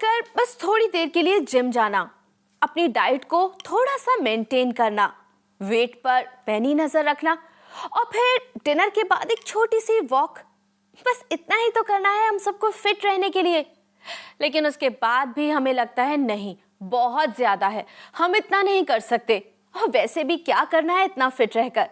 उठकर बस थोड़ी देर के लिए जिम जाना, अपनी डाइट को थोड़ा सा मेंटेन करना, वेट पर पैनी नजर रखना और फिर डिनर के बाद एक छोटी सी वॉक, बस इतना ही तो करना है हम सबको फिट रहने के लिए। लेकिन उसके बाद भी हमें लगता है नहीं, बहुत ज्यादा है, हम इतना नहीं कर सकते, और वैसे भी क्या करना है इतना फिट रहकर।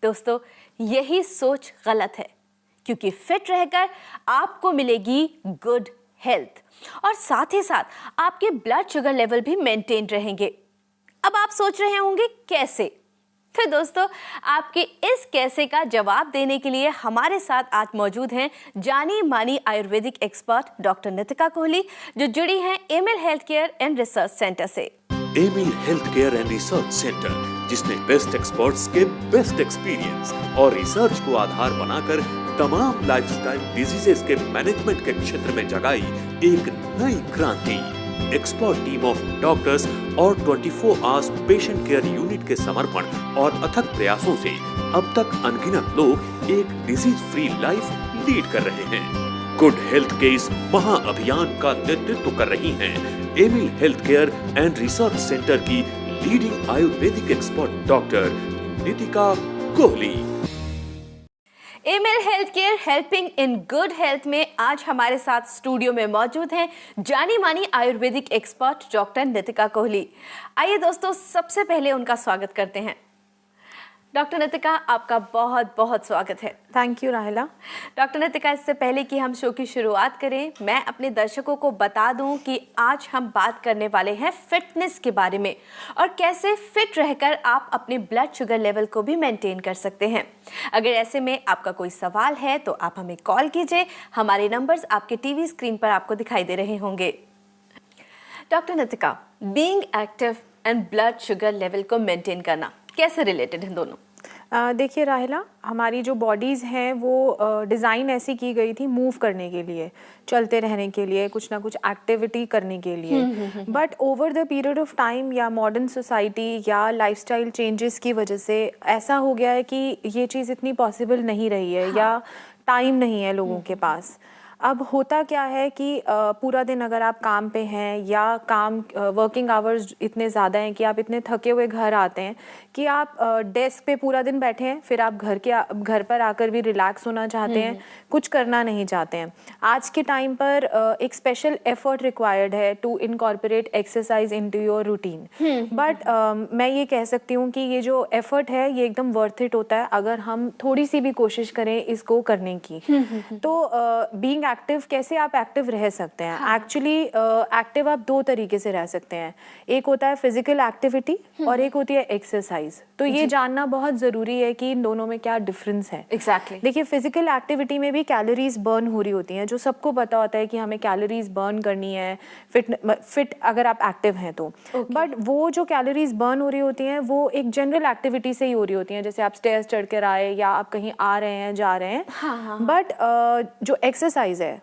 दोस्तों, यही सोच गलत है, क्योंकि फिट रहकर आपको मिलेगी गुड हेल्थ और साथ ही साथ आपके ब्लड शुगर लेवल भी मेंटेन रहेंगे। अब आप सोच रहे होंगे कैसे? तो दोस्तों, आपके इस कैसे का जवाब देने के लिए हमारे साथ आज मौजूद हैं जानी मानी ayurvedic expert doctor Nitika Kohli, जो जुड़ी हैं Emil health care and research centre से। Aimil health care and research centre, जिसने बेस्ट एक्सपर्ट्स के बेस्ट एक्सपीरियंस और रिसर्च को आधार बनाकर तमाम लाइफस्टाइल डिजीजेस के मैनेजमेंट के क्षेत्र में जगाई एक नई क्रांति। एक्सपर्ट टीम ऑफ डॉक्टर्स और 24 आवर्स पेशेंट केयर यूनिट के समर्पण और अथक प्रयासों से अब तक अनगिनत लोग एक डिजीज फ्री लाइफ लीड कर रहे हैं। गुड हेल्थ के इस महाअभियान का नेतृत्व कर रही हैं Emil health care and research centre की leading ayurvedic expert doctor Nitika Kohli. Aimil health care helping in good health में आज हमारे साथ स्टूडियो में मौजूद हैं जानी मानी ayurvedic expert doctor Nitika Kohli. आइए दोस्तों, सबसे पहले उनका स्वागत करते हैं। डॉक्टर नितिका, आपका बहुत बहुत स्वागत है। थैंक यू राहिला। डॉक्टर नितिका, इससे पहले कि हम शो की शुरुआत करें, मैं अपने दर्शकों को बता दूं कि आज हम बात करने वाले हैं फिटनेस के बारे में और कैसे फिट रहकर आप अपने ब्लड शुगर लेवल को भी मेंटेन कर सकते हैं। अगर ऐसे में आपका कोई सवाल है तो आप हमें कॉल कीजिए, हमारे नंबर्स आपके टीवी स्क्रीन पर आपको दिखाई दे रहे होंगे। Doctor Nitika, being active and blood sugar level को मेंटेन करना कैसे रिलेटेड हैं दोनों? देखिए राहिला, हमारी जो बॉडीज़ हैं वो डिज़ाइन ऐसी की गई थी मूव करने के लिए, चलते रहने के लिए, कुछ ना कुछ एक्टिविटी करने के लिए। But over the period of time या मॉडर्न सोसाइटी या लाइफस्टाइल चेंजेस की वजह से ऐसा हो गया है कि ये चीज़ इतनी पॉसिबल नहीं रही है। हाँ। या टाइम नहीं है लोगों के पास। अब होता क्या है कि पूरा दिन अगर आप काम पे हैं या काम वर्किंग आवर्स इतने ज़्यादा हैं कि आप इतने थके हुए घर आते हैं कि आप डेस्क पे पूरा दिन बैठे हैं, फिर आप घर पर आकर भी रिलैक्स होना चाहते हैं, कुछ करना नहीं चाहते हैं। आज के टाइम पर एक स्पेशल एफर्ट रिक्वायर्ड है to incorporate exercise into your routine. But मैं ये कह सकती हूँ कि ये जो एफर्ट है ये एकदम वर्थ इट होता है अगर हम थोड़ी सी भी कोशिश करें इसको करने की। तो बीइंग एक्टिव, कैसे आप एक्टिव रह सकते हैं? एक्चुअली एक्टिव आप दो तरीके से रह सकते हैं। एक होता है फिजिकल एक्टिविटी और एक होती है एक्सरसाइज। तो ये जानना बहुत ज़रूरी है कि इन दोनों में क्या डिफरेंस है। एग्जैक्टली। देखिए, फिजिकल एक्टिविटी में भी कैलोरीज बर्न हो रही होती हैं, जो सबको पता होता है कि हमें कैलोरीज बर्न करनी है फिट अगर आप एक्टिव हैं तो। बट वो जो कैलोरीज बर्न हो रही होती हैं वो एक जनरल एक्टिविटी से ही हो रही होती हैं, जैसे आप स्टेयर्स चढ़ कर आए या आप कहीं आ रहे हैं, जा रहे हैं। बट जो एक्सरसाइज है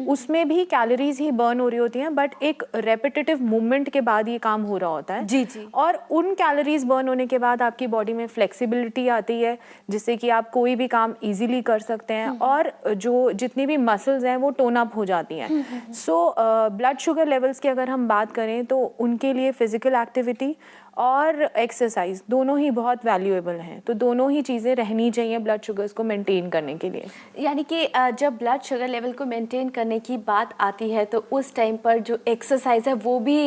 उसमें भी कैलोरीज ही बर्न हो रही होती हैं, बट एक रेपिटेटिव मूवमेंट के बाद ये काम हो रहा होता है। जी जी। और उन कैलोरीज बर्न होने के बाद आपकी बॉडी में फ्लेक्सिबिलिटी आती है, जिससे कि आप कोई भी काम इजीली कर सकते हैं और जो जितनी भी मसल्स हैं वो टोन अप हो जाती हैं। सो ब्लड शुगर लेवल्स की अगर हम बात करें तो उनके लिए फिजिकल एक्टिविटी और एक्सरसाइज दोनों ही बहुत वैल्यूएबल हैं। तो दोनों ही चीज़ें रहनी चाहिए ब्लड शुगर्स को मेंटेन करने के लिए। यानी कि जब ब्लड शुगर लेवल को मेंटेन करने की बात आती है तो उस टाइम पर जो एक्सरसाइज है वो भी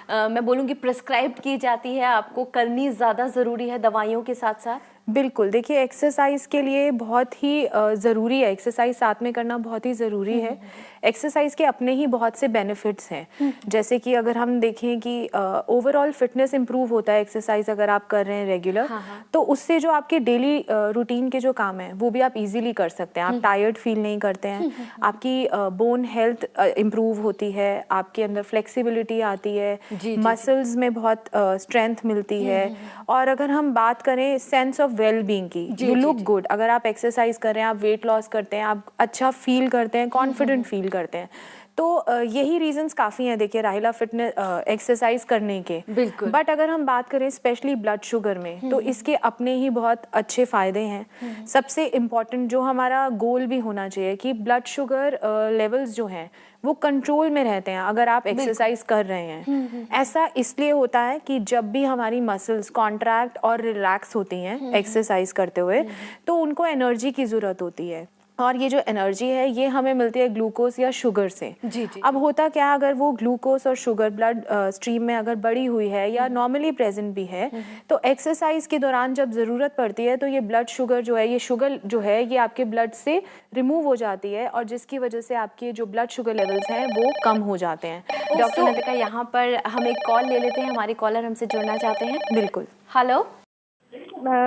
मैं बोलूँगी प्रिस्क्राइब की जाती है, आपको करनी ज़्यादा ज़रूरी है दवाइयों के साथ साथ। बिल्कुल। देखिए, एक्सरसाइज के लिए बहुत ही ज़रूरी है, एक्सरसाइज साथ में करना बहुत ही ज़रूरी है। एक्सरसाइज के अपने ही बहुत से बेनिफिट्स हैं, जैसे कि अगर हम देखें कि ओवरऑल फिटनेस इंप्रूव होता है एक्सरसाइज अगर आप कर रहे हैं रेगुलर। तो उससे जो आपके डेली रूटीन के जो काम हैं वो भी आप इजीली कर सकते हैं। आप टायर्ड फील नहीं करते हैं, आपकी बोन हेल्थ इंप्रूव होती है, आपके अंदर फ्लेक्सिबिलिटी आती है, मसल्स में बहुत स्ट्रेंथ मिलती है। और अगर हम बात करें सेंस ऑफ वेल बीइंग की, यू लुक गुड। अगर आप एक्सरसाइज कर रहे हैं, आप वेट लॉस करते हैं, आप अच्छा फील करते हैं, कॉन्फिडेंट फील करते हैं, तो यही रीजंस काफ़ी हैं देखिए राहिला फिटनेस एक्सरसाइज करने के। बिल्कुल। बट अगर हम बात करें स्पेशली ब्लड शुगर में तो इसके अपने ही बहुत अच्छे फ़ायदे हैं। सबसे इम्पॉर्टेंट जो हमारा गोल भी होना चाहिए कि ब्लड शुगर लेवल्स जो हैं वो कंट्रोल में रहते हैं अगर आप एक्सरसाइज कर रहे हैं। ऐसा इसलिए होता है कि जब भी हमारी मसल्स कॉन्ट्रैक्ट और रिलैक्स होती हैं एक्सरसाइज करते हुए तो उनको एनर्जी की ज़रूरत होती है, और ये जो एनर्जी है ये हमें मिलती है ग्लूकोज या शुगर से। जी। अब होता क्या अगर वो ग्लूकोज और शुगर ब्लड स्ट्रीम में अगर बढ़ी हुई है या नॉर्मली प्रेजेंट भी है तो एक्सरसाइज के दौरान जब ज़रूरत पड़ती है तो ये ब्लड शुगर जो है, ये शुगर जो है ये आपके ब्लड से रिमूव हो जाती है और जिसकी वजह से आपके जो ब्लड शुगर लेवल्स हैं वो कम हो जाते हैं। डॉक्टर नतिका, यहाँ पर हम एक कॉल ले लेते हैं, हमारे कॉलर हमसे जुड़ना चाहते हैं। बिल्कुल। हेलो।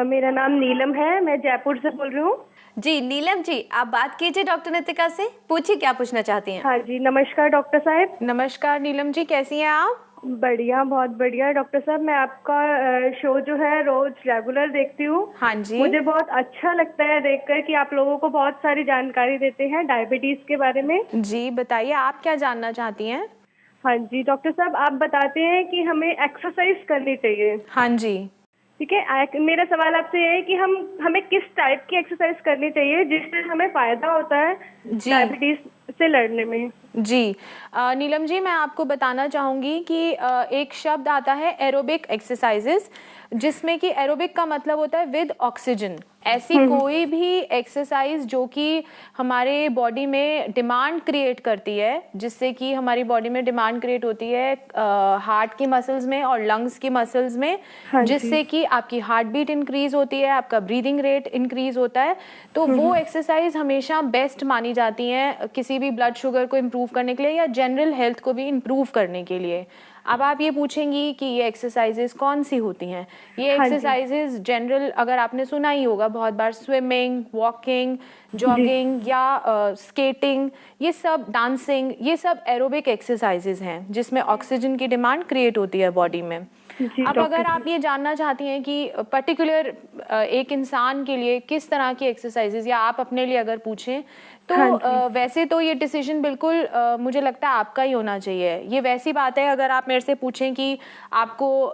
मेरा नाम नीलम है, मैं जयपुर से बोल रही हूँ। जी नीलम जी, आप बात कीजिए डॉक्टर नितिका से, पूछिए क्या पूछना चाहती हैं। हाँ जी, नमस्कार डॉक्टर साहब। नमस्कार नीलम जी, कैसी हैं आप? बढ़िया, बहुत बढ़िया डॉक्टर साहब। मैं आपका शो जो है रोज रेगुलर देखती हूँ। हाँ जी। मुझे बहुत अच्छा लगता है देखकर कि आप लोगों को बहुत सारी जानकारी देते हैं डायबिटीज के बारे में। जी बताइए, आप क्या जानना चाहती हैं? हाँ जी डॉक्टर साहब, आप बताते हैं कि हमें एक्सरसाइज करनी चाहिए। हाँ जी। ठीक है, मेरा सवाल आपसे ये है कि हमें किस टाइप की एक्सरसाइज करनी चाहिए जिससे हमें फायदा होता है डायबिटीज से लड़ने में। जी नीलम जी, मैं आपको बताना चाहूँगी कि एक शब्द आता है एरोबिक एक्सरसाइजेस, जिसमें कि एरोबिक का मतलब होता है विद ऑक्सीजन। ऐसी कोई भी एक्सरसाइज जो कि हमारे बॉडी में डिमांड क्रिएट करती है, जिससे कि हमारी बॉडी में डिमांड क्रिएट होती है हार्ट की मसल्स में और लंग्स की मसल्स में, जिससे कि आपकी हार्ट बीट इंक्रीज होती है, आपका ब्रीदिंग रेट इंक्रीज होता है, तो वो एक्सरसाइज हमेशा बेस्ट मानी जाती हैं किसी भी ब्लड शुगर को इम्प्रूव करने के लिए या जनरल हेल्थ को भी इम्प्रूव करने के लिए। अब आप ये पूछेंगी कि ये एक्सरसाइजेस कौन सी होती हैं। ये एक्सरसाइजेस जनरल अगर आपने सुना ही होगा बहुत बार, स्विमिंग, वॉकिंग, जॉगिंग या स्केटिंग, ये सब, डांसिंग, ये सब एरोबिक एक्सरसाइजेस हैं जिसमें ऑक्सीजन की डिमांड क्रिएट होती है बॉडी में। अब अगर आप ये जानना चाहती हैं कि पर्टिकुलर एक इंसान के लिए किस तरह की एक्सरसाइजेज, या आप अपने लिए अगर पूछें तो वैसे तो ये डिसीजन बिल्कुल मुझे लगता है आपका ही होना चाहिए। ये वैसी बात है अगर आप मेरे से पूछें कि आपको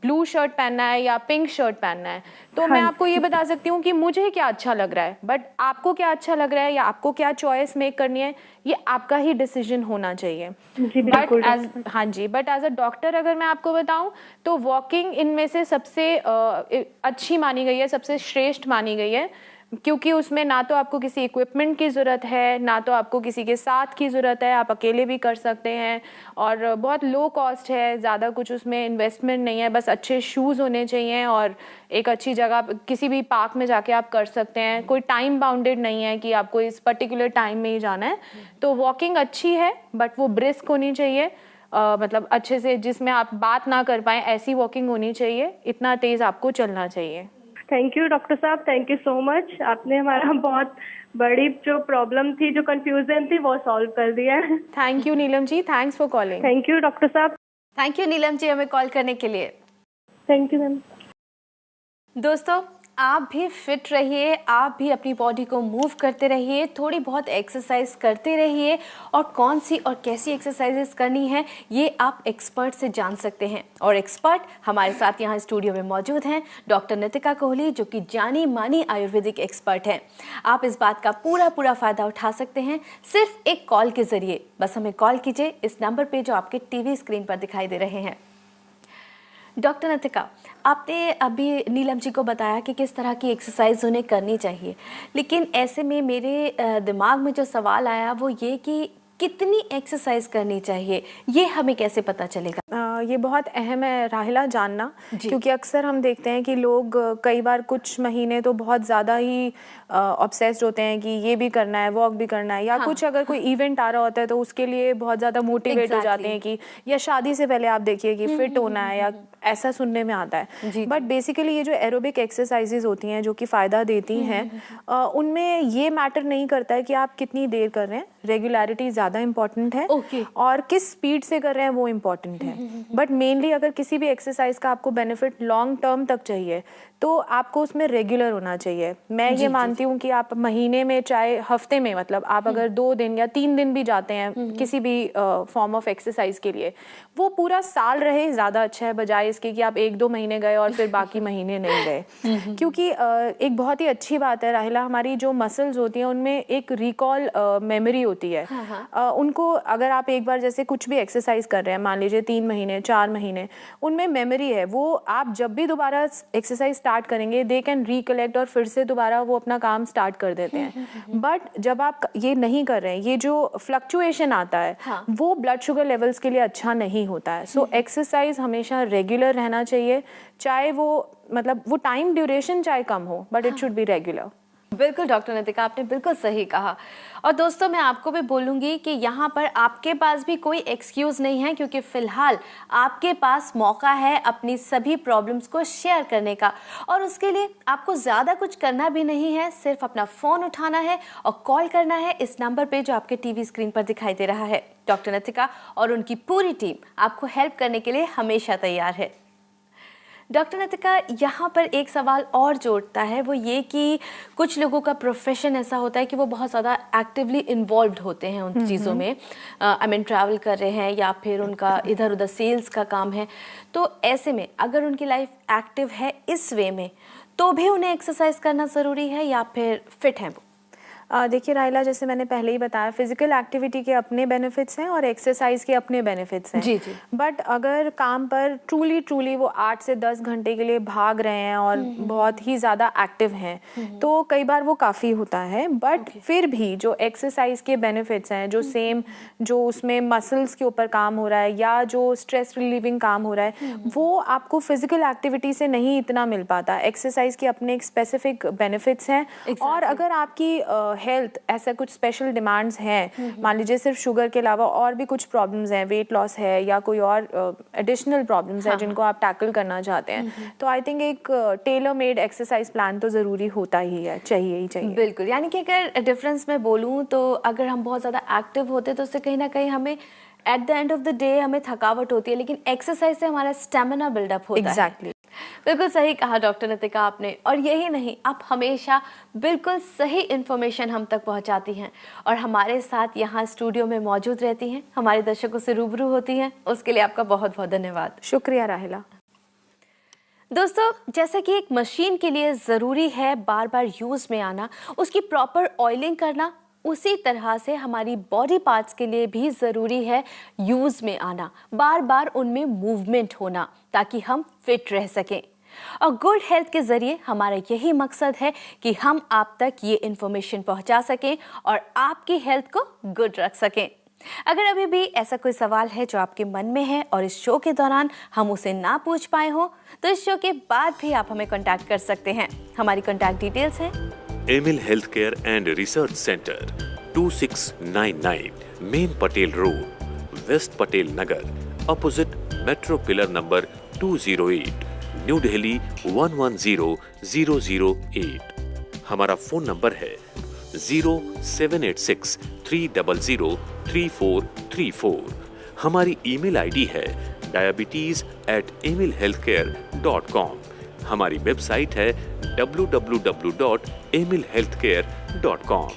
ब्लू शर्ट पहनना है या पिंक शर्ट पहनना है, तो मैं आपको ये बता सकती हूँ कि मुझे क्या अच्छा लग रहा है, बट आपको क्या अच्छा लग रहा है या आपको क्या चॉइस मेक करनी है, ये आपका ही डिसीजन होना चाहिए। बट एज अ डॉक्टर अगर मैं आपको बताऊं तो वॉकिंग इनमें से सबसे अच्छी मानी गई है, सबसे श्रेष्ठ मानी गई है, क्योंकि उसमें ना तो आपको किसी इक्विपमेंट की ज़रूरत है, ना तो आपको किसी के साथ की ज़रूरत है, आप अकेले भी कर सकते हैं, और बहुत लो कॉस्ट है, ज़्यादा कुछ उसमें इन्वेस्टमेंट नहीं है, बस अच्छे शूज़ होने चाहिए और एक अच्छी जगह किसी भी पार्क में जाके आप कर सकते हैं। कोई टाइम बाउंडेड नहीं है कि आपको इस पर्टिकुलर टाइम में ही जाना है। तो वॉकिंग अच्छी है, बट वो ब्रिस्क होनी चाहिए, मतलब अच्छे से जिसमें आप बात ना कर पाएँ ऐसी वॉकिंग होनी चाहिए, इतना तेज़ आपको चलना चाहिए। थैंक यू डॉक्टर साहब, थैंक यू सो मच। आपने हमारा बहुत बड़ी जो प्रॉब्लम थी, जो कंफ्यूजन थी, वो सॉल्व कर दिया है। Thank you Neelam ji, thanks for calling. Thank you doctor साहब। थैंक यू नीलम जी हमें कॉल करने के लिए। Thank you ma'am. दोस्तों, आप भी फिट रहिए, आप भी अपनी बॉडी को मूव करते रहिए, थोड़ी बहुत एक्सरसाइज करते रहिए, और कौन सी और कैसी एक्सरसाइजेस करनी है ये आप एक्सपर्ट से जान सकते हैं। और एक्सपर्ट हमारे साथ यहाँ स्टूडियो में मौजूद हैं डॉक्टर नितिका कोहली, जो कि जानी मानी आयुर्वेदिक एक्सपर्ट हैं। आप इस बात का पूरा फ़ायदा उठा सकते हैं सिर्फ एक कॉल के ज़रिए। बस हमें कॉल कीजिए इस नंबर पे जो आपके टीवी स्क्रीन पर दिखाई दे रहे हैं। डॉक्टर नितिका, आपने अभी नीलम जी को बताया कि किस तरह की एक्सरसाइज उन्हें करनी चाहिए, लेकिन ऐसे में मेरे दिमाग में जो सवाल आया वो ये कि कितनी एक्सरसाइज करनी चाहिए, ये हमें कैसे पता चलेगा? ये बहुत अहम है राहिला जानना, क्योंकि अक्सर हम देखते हैं कि लोग कई बार कुछ महीने तो बहुत ज़्यादा ही ऑब्सेस्ड होते हैं कि ये भी करना है, वॉक भी करना है, या कुछ अगर कोई इवेंट आ रहा होता है तो उसके लिए बहुत ज़्यादा मोटिवेट हो जाते हैं कि, या शादी से पहले आप देखिए कि फिट होना है, या ऐसा सुनने में आता है। बट बेसिकली ये जो एरोबिक एक्सरसाइजेज होती हैं जो कि फ़ायदा देती हैं, उनमें ये मैटर नहीं करता है कि आप कितनी देर कर रहे हैं, रेगुलरिटी ज़्यादा इम्पॉर्टेंट है, और किस स्पीड से कर रहे हैं वो इम्पॉर्टेंट है। बट मेनली अगर किसी भी एक्सरसाइज का आपको बेनिफिट लॉन्ग टर्म तक चाहिए तो आपको उसमें रेगुलर होना चाहिए। मैं ये मानती हूँ कि आप महीने में चाहे हफ्ते में, मतलब आप अगर 2 दिन या 3 दिन भी जाते हैं किसी भी फॉर्म ऑफ एक्सरसाइज के लिए, वो पूरा साल रहे ज़्यादा अच्छा है, बजाय इसके कि आप 1-2 महीने गए और फिर बाकी महीने नहीं गए। क्योंकि एक बहुत ही अच्छी बात है राहिला, हमारी जो मसल्स होती हैं उनमें एक रिकॉल मेमोरी होती है। उनको अगर आप एक बार जैसे कुछ भी एक्सरसाइज कर रहे हैं, मान लीजिए 3 महीने 4 महीने, उनमें मेमोरी है, वो आप जब भी दोबारा एक्सरसाइज स्टार्ट करेंगे दे कैन रिकलेक्ट और फिर से दोबारा वो अपना काम स्टार्ट कर देते हैं। बट जब आप ये नहीं कर रहे हैं, ये जो फ्लक्चुएशन आता है वो ब्लड शुगर लेवल्स के लिए अच्छा नहीं होता है। सो एक्सरसाइज हमेशा रेगुलर रहना चाहिए, चाहे वो मतलब वो टाइम ड्यूरेशन चाहे कम हो, but it should be regular. बिल्कुल डॉक्टर नितिका, आपने बिल्कुल सही कहा। और दोस्तों, मैं आपको भी बोलूँगी कि यहाँ पर आपके पास भी कोई एक्सक्यूज़ नहीं है, क्योंकि फ़िलहाल आपके पास मौका है अपनी सभी प्रॉब्लम्स को शेयर करने का, और उसके लिए आपको ज़्यादा कुछ करना भी नहीं है, सिर्फ अपना फ़ोन उठाना है और कॉल करना है इस नंबर पे जो आपके टीवी स्क्रीन पर दिखाई दे रहा है। डॉक्टर नितिका और उनकी पूरी टीम आपको हेल्प करने के लिए हमेशा तैयार है। डॉक्टर नितिका, यहाँ पर एक सवाल और जोड़ता है, वो ये कि कुछ लोगों का प्रोफेशन ऐसा होता है कि वो बहुत ज़्यादा एक्टिवली इन्वॉल्व्ड होते हैं उन चीज़ों में, आई मीन ट्रैवल कर रहे हैं या फिर उनका इधर उधर सेल्स का काम है। तो ऐसे में अगर उनकी लाइफ एक्टिव है इस वे में, तो भी उन्हें एक्सरसाइज करना ज़रूरी है या फिर फिट है वो? देखिए राहिला, जैसे मैंने पहले ही बताया, फिजिकल एक्टिविटी के अपने बेनिफिट्स हैं और एक्सरसाइज के अपने बेनिफिट्स हैं। जी। बट अगर काम पर ट्रूली वो 8 से 10 घंटे के लिए भाग रहे हैं और बहुत ही ज़्यादा एक्टिव हैं, तो कई बार वो काफ़ी होता है। बट फिर भी जो एक्सरसाइज के बेनिफिट्स हैं, जो सेम जो उसमें मसल्स के ऊपर काम हो रहा है या जो स्ट्रेस रिलीविंग काम हो रहा है, वो आपको फिजिकल एक्टिविटी से नहीं इतना मिल पाता। एक्सरसाइज के अपने एक स्पेसिफिक बेनिफिट्स हैं। और अगर आपकी हेल्थ ऐसा कुछ स्पेशल डिमांड्स हैं, मान लीजिए सिर्फ शुगर के अलावा और भी कुछ प्रॉब्लम्स हैं, वेट लॉस है या कोई और एडिशनल प्रॉब्लम्स है जिनको आप टैकल करना चाहते हैं, तो आई थिंक एक टेलर मेड एक्सरसाइज प्लान तो ज़रूरी होता ही है, चाहिए ही चाहिए। बिल्कुल, यानी कि अगर डिफरेंस में बोलूँ तो अगर हम बहुत ज़्यादा एक्टिव होते तो उससे कहीं ना कहीं हमें at the end of the day हमें थकावट होती है, लेकिन एक्सरसाइज से हमारा स्टेमिना बिल्डअप होता है। बिल्कुल सही कहा डॉक्टर नितिका आपने। और यही नहीं, आप हमेशा बिल्कुल सही इन्फॉर्मेशन हम तक पहुंचाती हैं और हमारे साथ यहाँ स्टूडियो में मौजूद रहती हैं, हमारे दर्शकों से रूबरू होती हैं, उसके लिए आपका बहुत बहुत धन्यवाद। शुक्रिया राहिला। दोस्तों, जैसे कि एक मशीन के लिए ज़रूरी है बार बार यूज़ में आना, उसकी प्रॉपर ऑयलिंग करना, उसी तरह से हमारी बॉडी पार्ट्स के लिए भी ज़रूरी है यूज़ में आना, बार बार उनमें मूवमेंट होना, ताकि हम फिट रह सकें। और गुड हेल्थ के ज़रिए हमारा यही मकसद है कि हम आप तक ये इन्फॉर्मेशन पहुंचा सकें और आपकी हेल्थ को गुड रख सकें। अगर अभी भी ऐसा कोई सवाल है जो आपके मन में है और इस शो के दौरान हम उसे ना पूछ पाए हों, तो इस शो के बाद भी आप हमें कॉन्टैक्ट कर सकते हैं। हमारी कॉन्टैक्ट डिटेल्स हैं Emil health care and research centre, 2699 main Patel road, west Patel Nagar, opposite metro pillar number 208, new Delhi 110008। हमारा फोन नंबर है 0786-300-3434। हमारी ईमेल आईडी है diabetes@emilhealthcare.com। हमारी वेबसाइट है www.emilhealthcare.com।